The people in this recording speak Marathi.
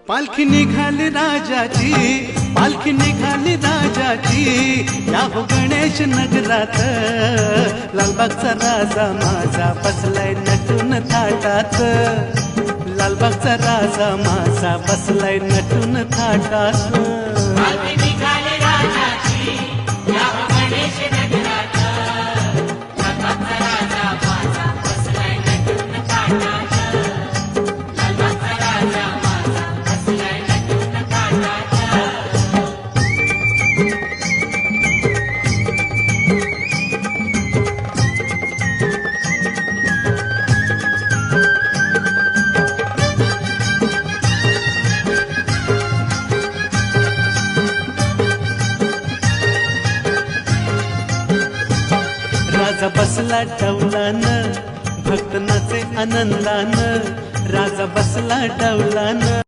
पालखी निघाली राजाची, पालखी निघाली राजाची, या हो गणेश नगरात, लालबागचा राजा माझा बसलाय नटून थाटात, लालबागचा राजा माझा बसलाय नटून थाटात. राजा बसला डौलान, भक्त नाचे आनंदान, राजा बसला डौलान.